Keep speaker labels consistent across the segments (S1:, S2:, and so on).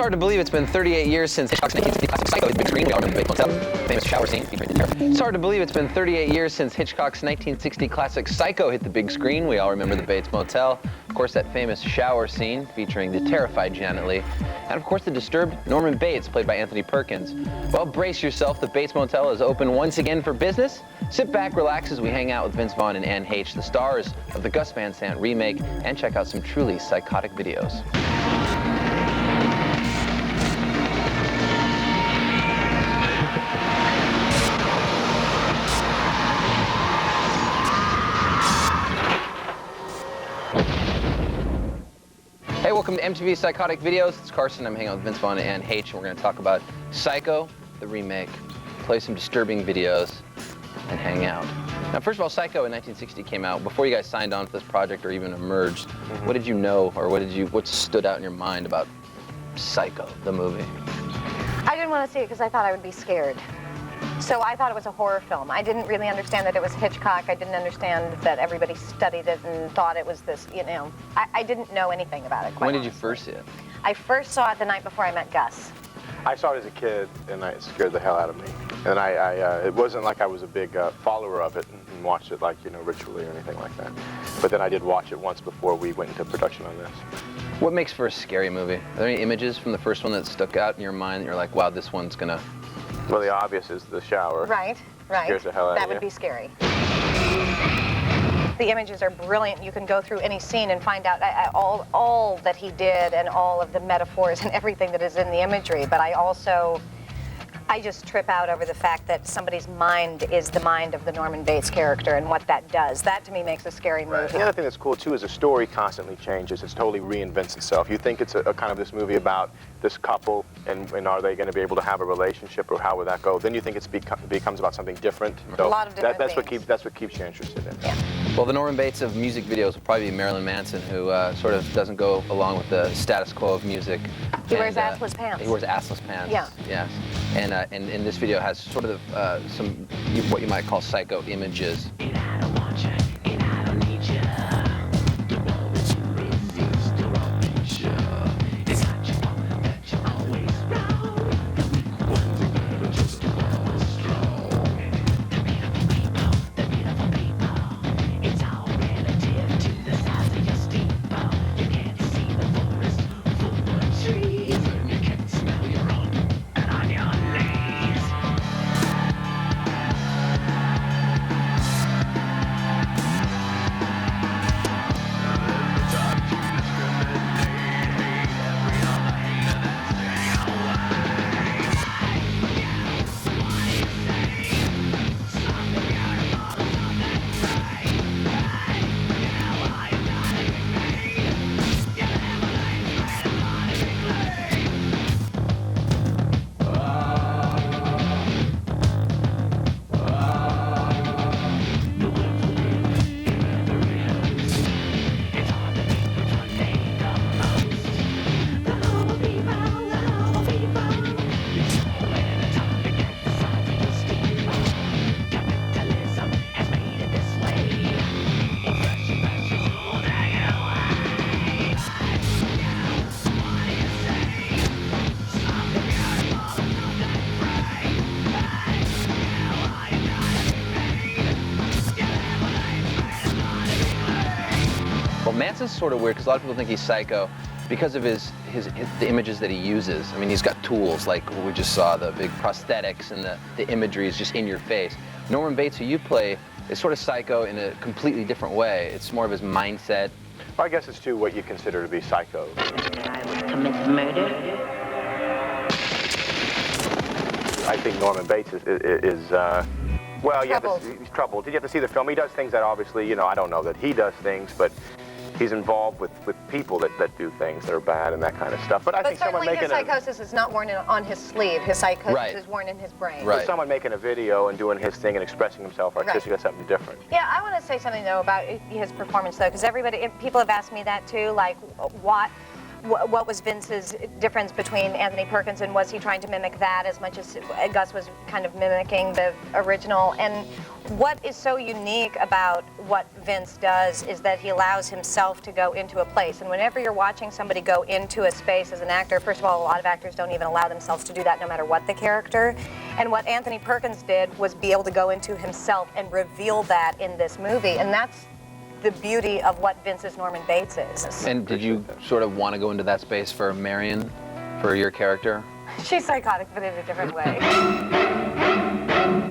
S1: hard to believe it's been 38 years since Hitchcock's 1960 classic Psycho hit the big screen. We all remember the famous shower scene featuring the terror. It's hard to believe it's been 38 years since Hitchcock's 1960 classic Psycho hit the big screen. We all remember the Bates Motel. Of course, that famous shower scene featuring the terrified Janet Leigh. And of course, the disturbed Norman Bates, played by Anthony Perkins. Well, brace yourself. The Bates Motel is open once again for business. Sit back, relax as we hang out with Vince Vaughn and Anne Heche, the stars of the Gus Van Sant remake, and check out some truly psychotic videos. Hey, welcome to MTV Psychotic Videos. It's Carson. I'm hanging out with Vince Vaughn and Anne Heche, and we're going to talk about Psycho, the remake, play some disturbing videos, and hang out. Now, first of all, Psycho in 1960 came out. Before you guys signed on for this project or even emerged, what did you know, or what stood out in your mind about Psycho, the movie?
S2: I didn't want to see it because I thought I would be scared. So I thought it was a horror film. I didn't really understand that it was Hitchcock. I didn't understand that everybody studied it and thought it was this, you know. I didn't know anything about it, quite
S1: When did
S2: honestly.
S1: you first see it?
S2: I first saw it the night before I met Gus.
S3: I saw it as a kid, and it scared the hell out of me. And it wasn't like I was a big follower of it and watched it like, you know, ritually or anything like that. But then I did watch it once before we went into production on this.
S1: What makes for a scary movie? Are there any images from the first one that stuck out in your mind that you're like, wow, this one's gonna...
S3: Well, the obvious is the shower.
S2: Right.
S3: Scares the hell out of
S2: That
S3: you.
S2: would be scary. The images are brilliant. You can go through any scene and find out all that he did and all of the metaphors and everything that is in the imagery. But I just trip out over the fact that somebody's mind is the mind of the Norman Bates character and what that does. That, to me, makes a scary movie.
S3: Right. The other thing that's cool, too, is the story constantly changes. It totally reinvents itself. You think it's a kind of this movie about this couple, and are they going to be able to have a relationship, or how would that go? Then you think it becomes about something different. So
S2: a lot of different
S3: that's
S2: things.
S3: what keeps you interested in.
S2: Yeah.
S1: Well, the Norman Bates of music videos will probably be Marilyn Manson, who sort of doesn't go along with the status quo of music.
S2: He wears assless pants.
S1: He wears assless pants.
S2: Yeah.
S1: Yes. And in this video has sort of some what you might call psycho images. Well, Manson's sort of weird because a lot of people think he's psycho because of the images that he uses. I mean, he's got tools like what we just saw, the big prosthetics, and the imagery is just in your face. Norman Bates, who you play, is sort of psycho in a completely different way. It's more of his mindset.
S3: Well, I guess it's too what you consider to be psycho.
S4: I would commit murder.
S3: I think Norman Bates is well,
S2: Troubled.
S3: he's troubled. Did you have to see the film? He does things that obviously, you know, I don't know that he does things, but he's involved with people that do things that are bad and that kind of stuff. But I think someone
S2: certainly
S3: making
S2: his psychosis is not worn on his sleeve. His psychosis
S1: Right.
S2: is worn in his brain.
S1: Right.
S3: someone making a video and doing his thing and expressing himself artistically, that's something different.
S2: Yeah, I want to say something though about his performance though, because people have asked me that too, like what was Vince's difference between Anthony Perkins, and was he trying to mimic that as much as Gus was kind of mimicking the original? And what is so unique about what Vince does is that he allows himself to go into a place. And whenever you're watching somebody go into a space as an actor, first of all, a lot of actors don't even allow themselves to do that no matter what the character. And what Anthony Perkins did was be able to go into himself and reveal that in this movie. And that's the beauty of what Vince's Norman Bates is.
S1: And did you sort of want to go into that space for Marion, for your character?
S2: She's psychotic, but in a different way.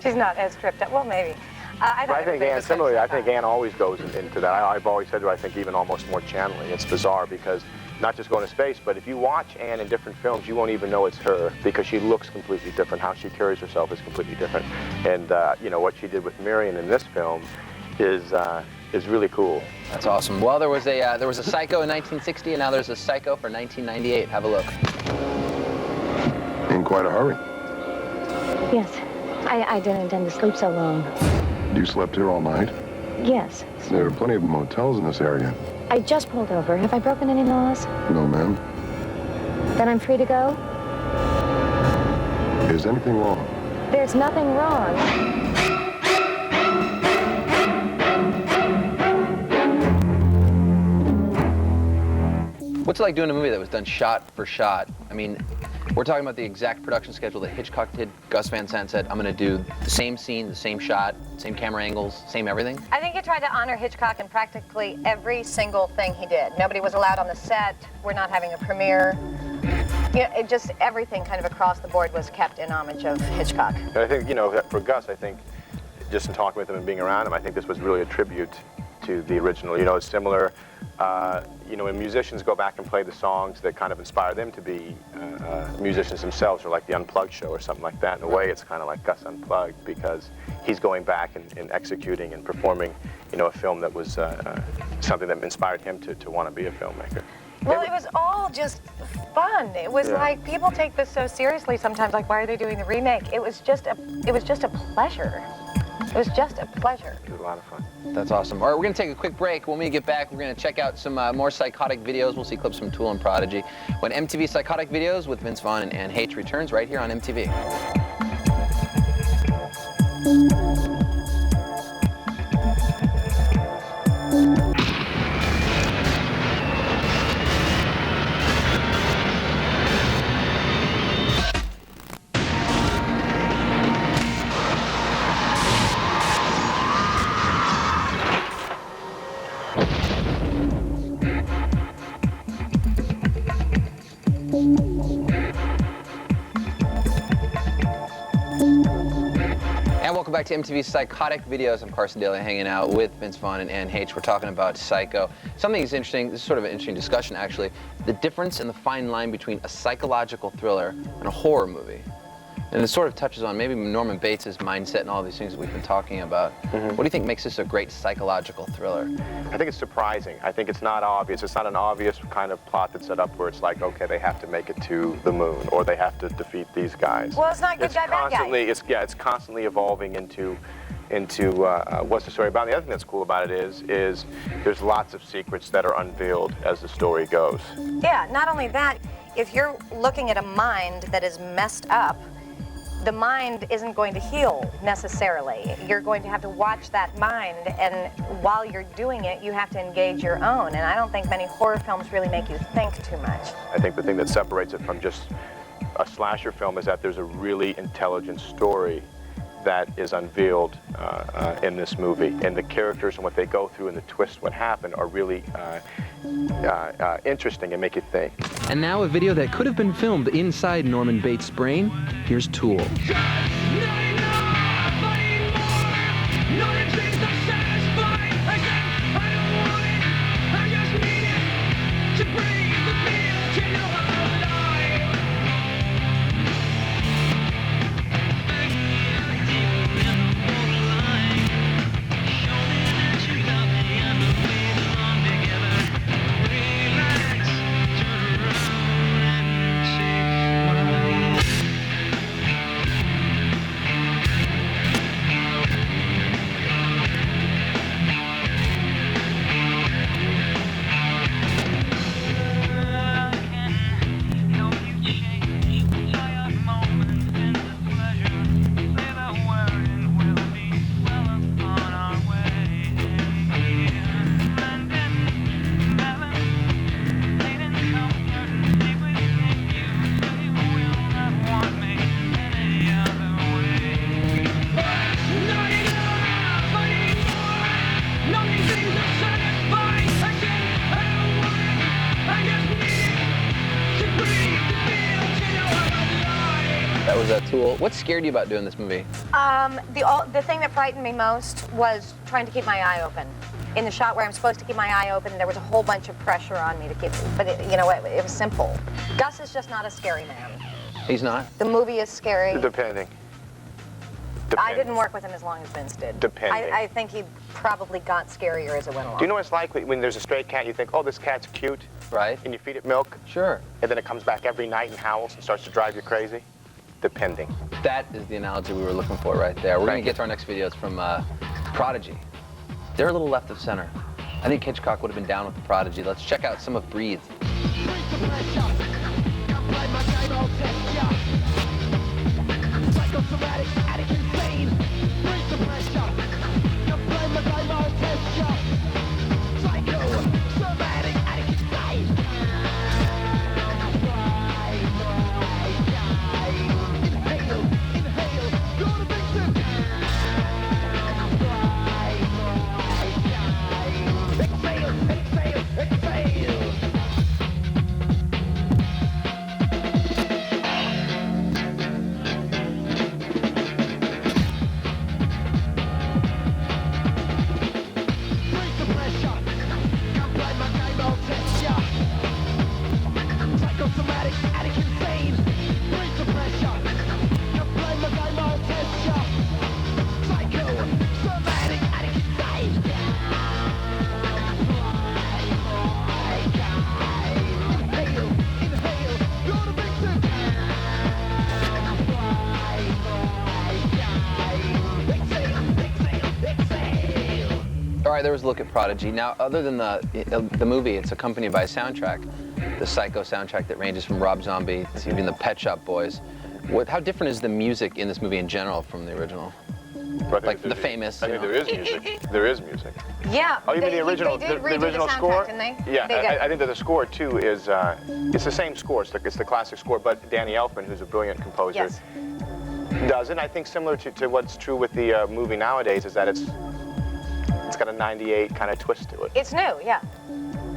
S2: She's not as tripped up. Well, maybe.
S3: I think Anne, similarly, I think Anne always goes into that. I've always said to her, I think even almost more channeling. It's bizarre because not just going to space, but if you watch Anne in different films, you won't even know it's her because she looks completely different. How she carries herself is completely different. And you know, what she did with Marion in this film is really cool.
S1: That's awesome. Well, there was a Psycho in 1960, and now there's a Psycho for 1998. Have a look.
S5: In quite a hurry.
S6: Yes. I didn't intend to sleep so long.
S5: You slept here all night?
S6: Yes.
S5: There are plenty of motels in this area.
S6: I just pulled over. Have I broken any laws?
S5: No, ma'am.
S6: Then I'm free to go?
S5: Is anything wrong?
S6: There's nothing wrong.
S1: What's it like doing a movie that was done shot for shot? I mean, we're talking about the exact production schedule that Hitchcock did. Gus Van Sant said, I'm going to do the same scene, the same shot, same camera angles, same everything.
S2: I think he tried to honor Hitchcock in practically every single thing he did. Nobody was allowed on the set. We're not having a premiere. You know, just everything kind of across the board was kept in homage of Hitchcock.
S3: And I think, you know, for Gus, I think just in talking with him and being around him, I think this was really a tribute to the original. You know, it's similar, you know, when musicians go back and play the songs that kind of inspire them to be musicians themselves, or like the Unplugged show or something like that. In a way, it's kind of like Gus Unplugged because he's going back and executing and performing, you know, a film that was something that inspired him to want to be a filmmaker.
S2: Well, it was all just fun. It was like, people take this so seriously sometimes, like, why are they doing the remake? It was just a pleasure. It was just a pleasure.
S3: It was a lot of fun.
S1: That's awesome. All right, we're going to take a quick break. When we get back, we're going to check out some more Psychotic videos. We'll see clips from Tool and Prodigy. When MTV Psychotic Videos with Vince Vaughn and Anne Heche returns right here on MTV. Welcome back to MTV's Psychotic Videos. I'm Carson Daly, hanging out with Vince Vaughn and Anne Heche. We're talking about Psycho. Something that's interesting, this is sort of an interesting discussion actually, the difference in the fine line between a psychological thriller and a horror movie. And it sort of touches on maybe Norman Bates' mindset and all these things that we've been talking about. What do you think makes this a great psychological thriller?
S3: I think it's surprising. I think it's not obvious. It's not an obvious kind of plot that's set up where it's like, okay, they have to make it to the moon or they have to defeat these guys.
S2: Well, it's not good guy, bad guy.
S3: It's constantly evolving into what's the story about. And the other thing that's cool about it is there's lots of secrets that are unveiled as the story goes.
S2: Yeah, not only that, if you're looking at a mind that is messed up, the mind isn't going to heal necessarily. You're going to have to watch that mind, and while you're doing it, you have to engage your own. And I don't think many horror films really make you think too much.
S3: I think the thing that separates it from just a slasher film is that there's a really intelligent story that is unveiled in this movie. And the characters and what they go through and the twists, what happened, are really interesting and make you think.
S7: And now a video that could have been filmed inside Norman Bates' brain. Here's Tool.
S1: That was a Tool. What scared you about doing this movie?
S2: The thing that frightened me most was trying to keep my eye open. In the shot where I'm supposed to keep my eye open, there was a whole bunch of pressure on me to keep, but it was simple. Gus is just not a scary man.
S1: He's not?
S2: The movie is scary.
S3: Depending.
S2: I didn't work with him as long as Vince did.
S3: Depending.
S2: I think he probably got scarier as it went along.
S3: Do you know what it's like when there's a stray cat, you think, oh, this cat's cute,
S1: Right.
S3: and you feed it milk,
S1: Sure.
S3: and then it comes back every night and howls and starts to drive you crazy? Depending.
S1: That is the analogy we were looking for right there. We're going to get to our next video. It's from Prodigy. They're a little left of center. I think Hitchcock would have been down with the Prodigy. Let's check out some of Breathe. All right, there was a look at Prodigy. Now, other than the movie, it's accompanied by a soundtrack, the Psycho soundtrack that ranges from Rob Zombie to even the Pet Shop Boys. How different is the music in this movie in general from the original? Like the famous.
S3: I think there is music. There is music.
S2: Yeah.
S3: Oh, you mean the original?
S2: They did
S3: the
S2: redo
S3: original
S2: the soundtrack,
S3: score?
S2: didn't they?
S3: Yeah,
S2: They did.
S3: I think that the score too is it's the same score. It's the classic score, but Danny Elfman, who's a brilliant composer,
S2: Yes.
S3: does it. I think similar to what's true with the movie nowadays is that it's got a '98 kind of twist to it.
S2: It's new, yeah.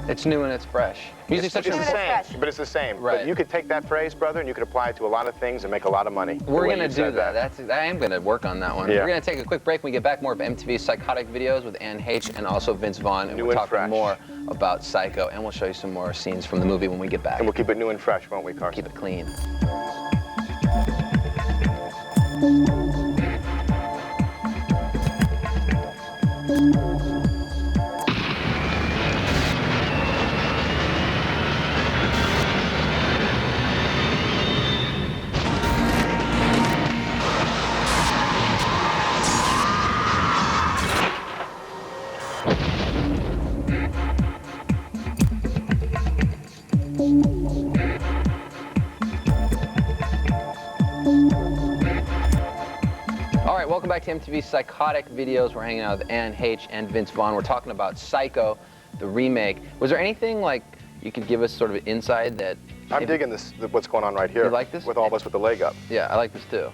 S1: It's new and it's fresh. Music's such
S3: It's
S1: a...
S3: the
S2: fresh.
S3: same, but it's the same.
S1: Right.
S3: But you could take that phrase, brother, and you could apply it to a lot of things and make a lot of money.
S1: We're
S3: the way
S1: going to
S3: you
S1: do
S3: said
S1: that. I am going to work on that one.
S3: Yeah.
S1: We're going to take a quick break. When we get back, more of MTV's Psychotic videos with Heche and also Vince Vaughn. And
S3: New
S1: we're
S3: and
S1: talking
S3: fresh.
S1: more about Psycho. And we'll show you some more scenes from the movie when we get back.
S3: And we'll keep it new and fresh, won't we, Carson?
S1: Keep it clean. All right, welcome back to MTV's Psychotic videos. We're hanging out with Heche and Vince Vaughn. We're talking about Psycho, the remake. Was there anything like you could give us sort of inside that...
S3: I'm digging this, what's going on right here.
S1: You like this?
S3: With all of us with the leg up.
S1: Yeah, I like this too.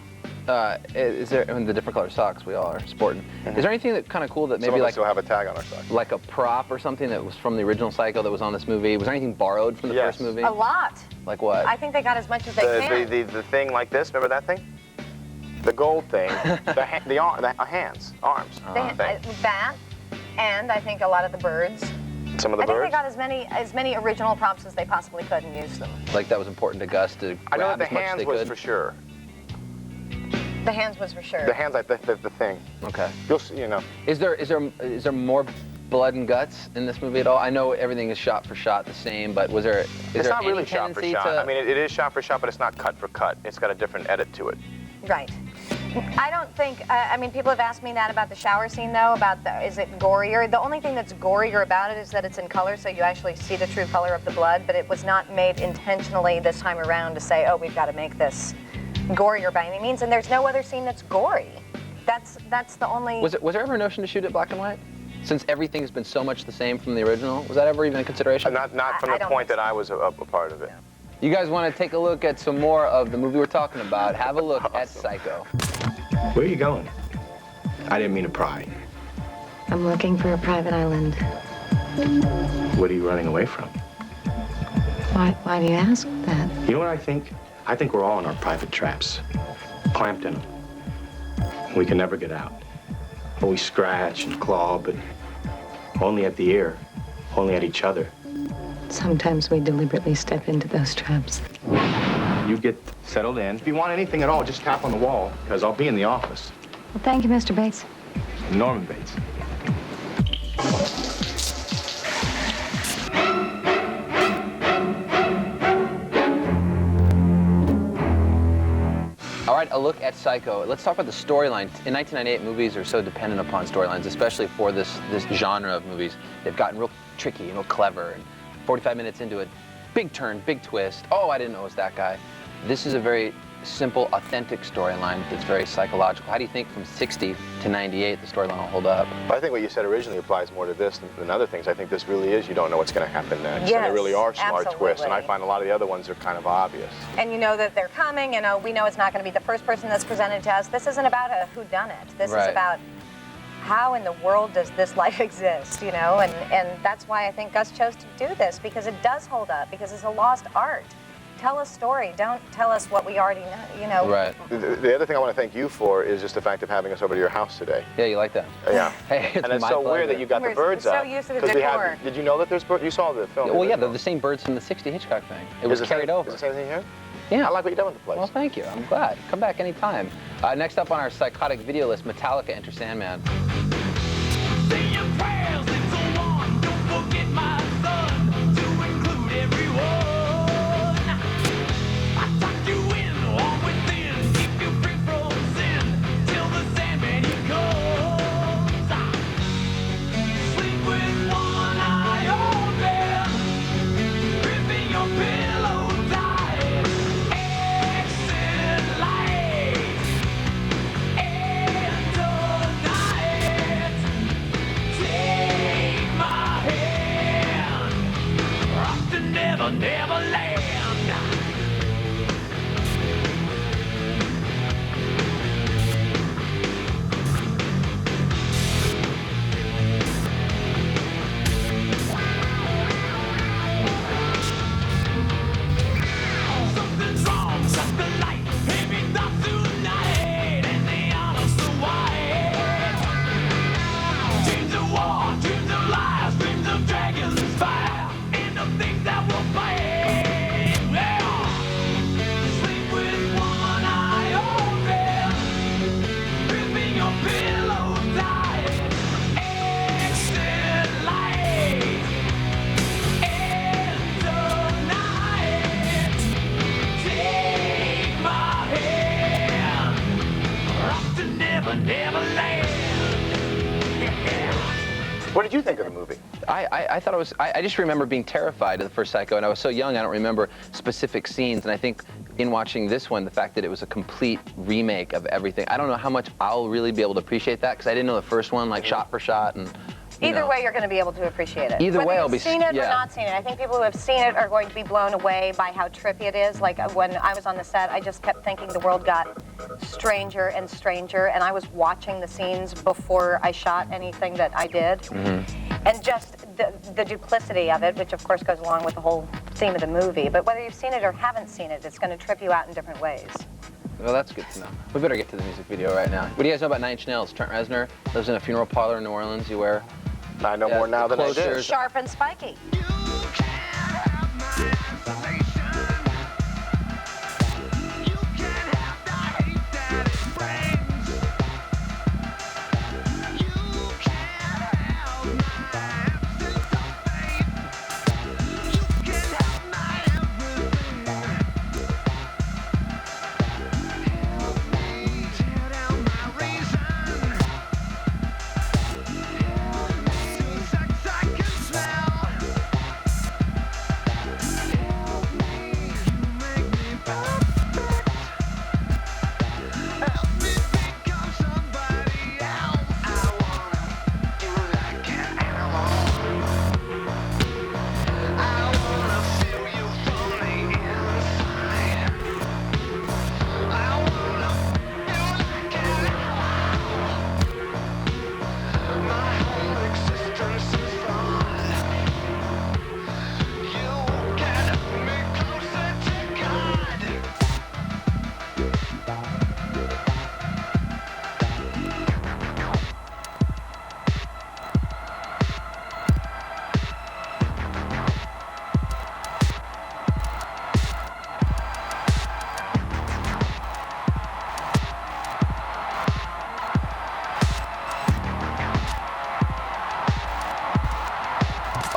S1: Is there, I mean, the different color socks we all are sporting. Is there anything that kind of cool that
S3: Some
S1: maybe
S3: of us
S1: like
S3: still have a tag on our socks.
S1: like a prop or something that was from the original Psycho that was on this movie? Was there anything borrowed from the
S3: Yes.
S1: first movie?
S2: A lot.
S1: Like what?
S2: I think they got as much as they can.
S3: The thing like this, remember that thing? The gold thing, the hands, arms. thing.
S2: That, and I think a lot of the birds.
S3: Some of the
S2: I think
S3: birds.
S2: they got as many original props as they possibly could and used them.
S1: Like that was important to Gus to
S3: I know
S1: grab
S3: that the
S1: as much as
S3: hands
S1: they
S3: was
S1: could?
S3: for sure.
S2: The hands was for sure.
S3: The hands, like the thing.
S1: Okay.
S3: You'll see, you know.
S1: Is there more blood and guts in this movie at all? I know everything is shot for shot the same, but is there
S3: It's not
S1: any
S3: really shot for
S1: tendency
S3: shot.
S1: to...
S3: I mean, it is shot for shot, but it's not cut for cut. It's got a different edit to it.
S2: Right. I don't think, I mean, people have asked me that about the shower scene, though, is it gorier? The only thing that's gorier about it is that it's in color, so you actually see the true color of the blood, but it was not made intentionally this time around to say, oh, we've got to make this gorier by any means, and there's no other scene that's gory. That's the only...
S1: Was there ever a notion to shoot it black and white? Since everything has been so much the same from the original, was that ever even a consideration?
S3: Not from
S2: I
S3: the
S2: don't
S3: point
S2: think
S3: that I was a part of it.
S1: You guys want to take a look at some more of the movie we're talking about? Have a look at Psycho.
S8: Where are you going? I didn't mean to pry.
S6: I'm looking for a private island.
S8: What are you running away from?
S6: Why do you ask that?
S8: You know what I think? I think we're all in our private traps, clamped in them. We can never get out. We scratch and claw, but only at the ear, only at each other.
S6: Sometimes we deliberately step into those traps.
S8: You get settled in. If you want anything at all, just tap on the wall, because I'll be in the office.
S6: Well, thank you, Mr. Bates.
S8: Norman Bates.
S1: All right, a look at Psycho. Let's talk about the storyline. In 1998, movies are so dependent upon storylines, especially for this genre of movies. They've gotten real tricky and real clever, and 45 minutes into it, big turn, big twist. Oh, I didn't know it was that guy. This is a very simple, authentic storyline that's very psychological. How do you think from 60 to 98 the storyline will hold up?
S3: I think what you said originally applies more to this than other things. I think this really is, you don't know what's going to happen next.
S2: Yes,
S3: and they really are smart
S2: absolutely.
S3: twists. And I find a lot of the other ones are kind of obvious.
S2: And you know that they're coming, you know, we know it's not going to be the first person that's presented to us. This isn't about a whodunit. This
S1: Right.
S2: is about how in the world does this life exist, you know? And that's why I think Gus chose to do this, because it does hold up, because it's a lost art. Tell a story. Don't tell us what we already know, you know.
S1: Right.
S3: The other thing I want to thank you for is just the fact of having us over to your house today.
S1: Yeah, you like that?
S3: Yeah.
S1: Hey, it's
S3: And it's
S1: my
S3: so
S1: pleasure.
S3: weird that you got the
S2: We're
S3: birds
S2: so
S3: up.
S2: used to the
S3: 'Cause we had-
S2: decor.
S3: did you know that there's birds? You saw the film.
S1: Well, yeah,
S3: didn't
S1: they're
S3: you?
S1: the same birds from the 60 Hitchcock thing. It was
S3: Is the
S1: carried
S3: same,
S1: over.
S3: Is the same thing here?
S1: Yeah.
S3: I like what you've done with the place.
S1: Well, thank you. I'm glad. Come back anytime. Next up on our Psychotic video list, Metallica, Enter Sandman.
S9: Say your prayers, it's a one. Don't forget my son, to include everyone. I tuck you in, all within, keep you free from sin, till the Sandman he comes. Sleep with one eye open, gripping your pillow tight. Exit light, enter night. Take my hand, rock to never, never land. Something's wrong, shut the light, maybe not tonight, and the honors so white. Dreams of war, dreams of lies, dreams of dragons fire, and of things that will bite. Yeah. Sleep with one eye open, gripping your pillow tight. Exit light, enter night. Take my hand, rock to never, never land.
S3: What did you think of the movie?
S1: I thought it was, I just remember being terrified of the first Psycho, and I was so young I don't remember specific scenes, and I think in watching this one, the fact that it was a complete remake of everything, I don't know how much I'll really be able to appreciate that, because I didn't know the first one, like shot for shot, and
S2: Either way, you're going to be able to appreciate it.
S1: Either way, I'll
S2: Whether
S1: be
S2: you've seen it
S1: yeah.
S2: or not seen it. I think people who have seen it are going to be blown away by how trippy it is. Like when I was on the set, I just kept thinking the world got stranger and stranger, and I was watching the scenes before I shot anything that I did. And just the duplicity of it, which of course goes along with the whole theme of the movie. But whether you've seen it or haven't seen it, it's going to trip you out in different ways.
S1: Well, that's good to know. We better get to the music video right now. What do you guys know about Nine Inch Nails? Trent Reznor lives in a funeral parlor in New Orleans. You wear
S3: I know more now than I did.
S1: closures.
S2: Sharp and spiky.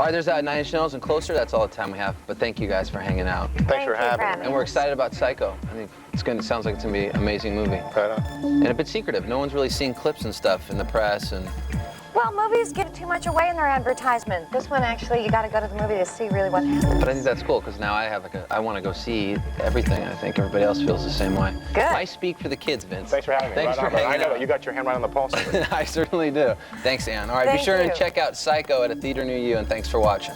S1: All right, there's Nine Inch Nails and Closer. That's all the time we have. But thank you guys for hanging out.
S3: Thanks for having me.
S1: And we're excited about Psycho. I think sounds like it's gonna be an amazing movie.
S3: Right on.
S1: And a bit secretive. No one's really seen clips and stuff in the press. And
S2: Well, movies give too much away in their advertisement. This one, actually, you got to go to the movie to see really what happened.
S1: but I think that's cool because now I have I want to go see everything. I think everybody else feels the same way.
S2: Good.
S1: I speak for the kids, Vince.
S3: Thanks for having me.
S1: Thanks
S3: Right
S1: for
S3: on, man. I
S1: hanging
S3: know
S1: out.
S3: that you got your hand right on the pulse of it.
S1: I certainly do. Thanks, Ann. All right,
S2: Thank
S1: be sure
S2: you.
S1: and check out Psycho at a theater near you, and thanks for watching.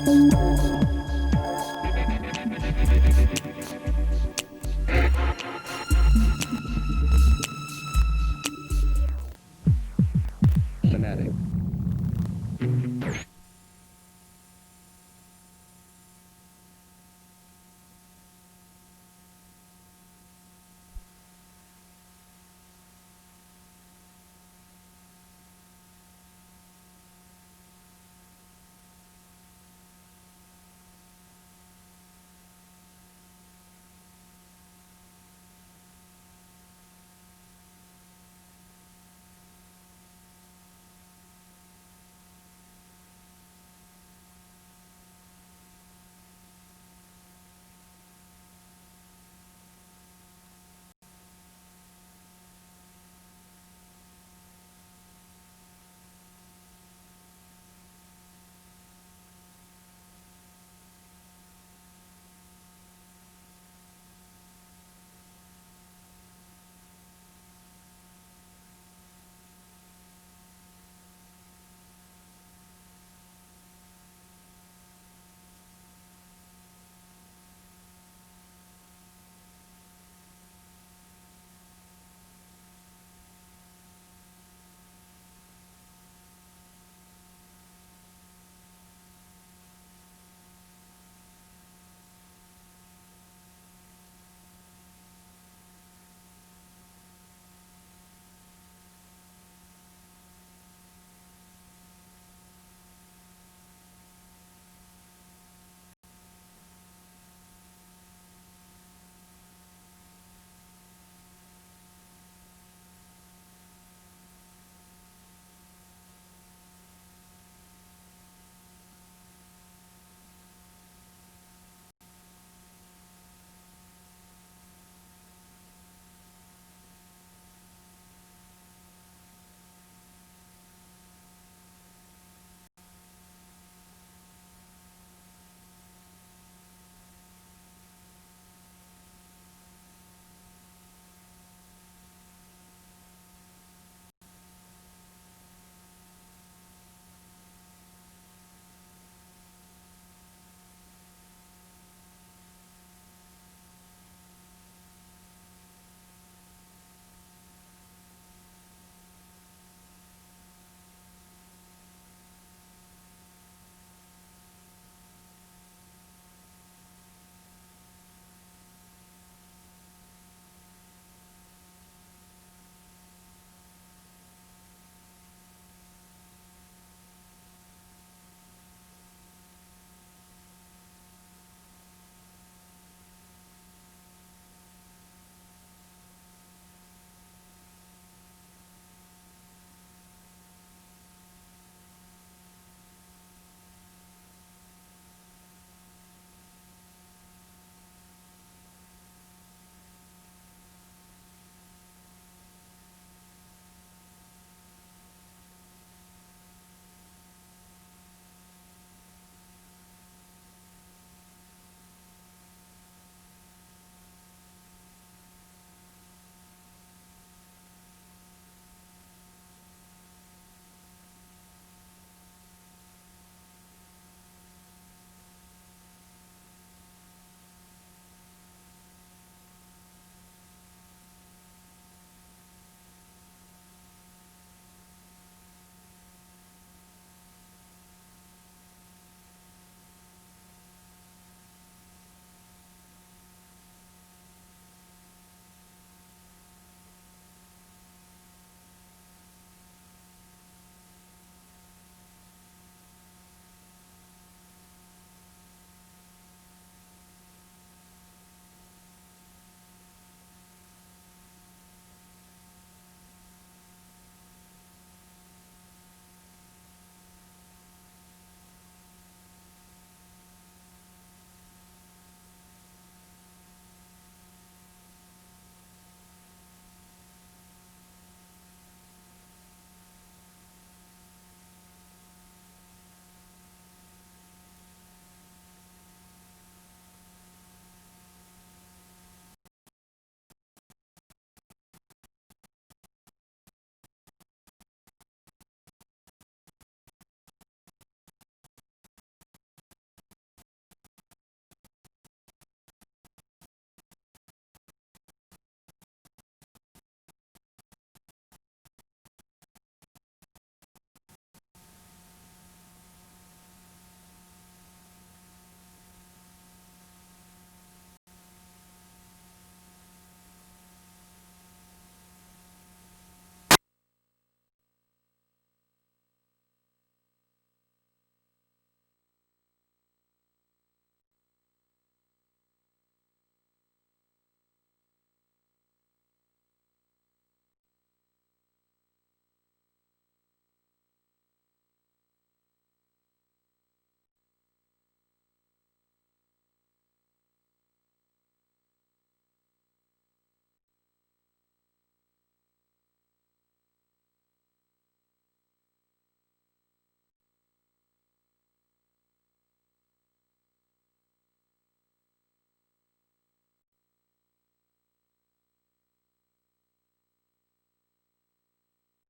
S6: Thank you.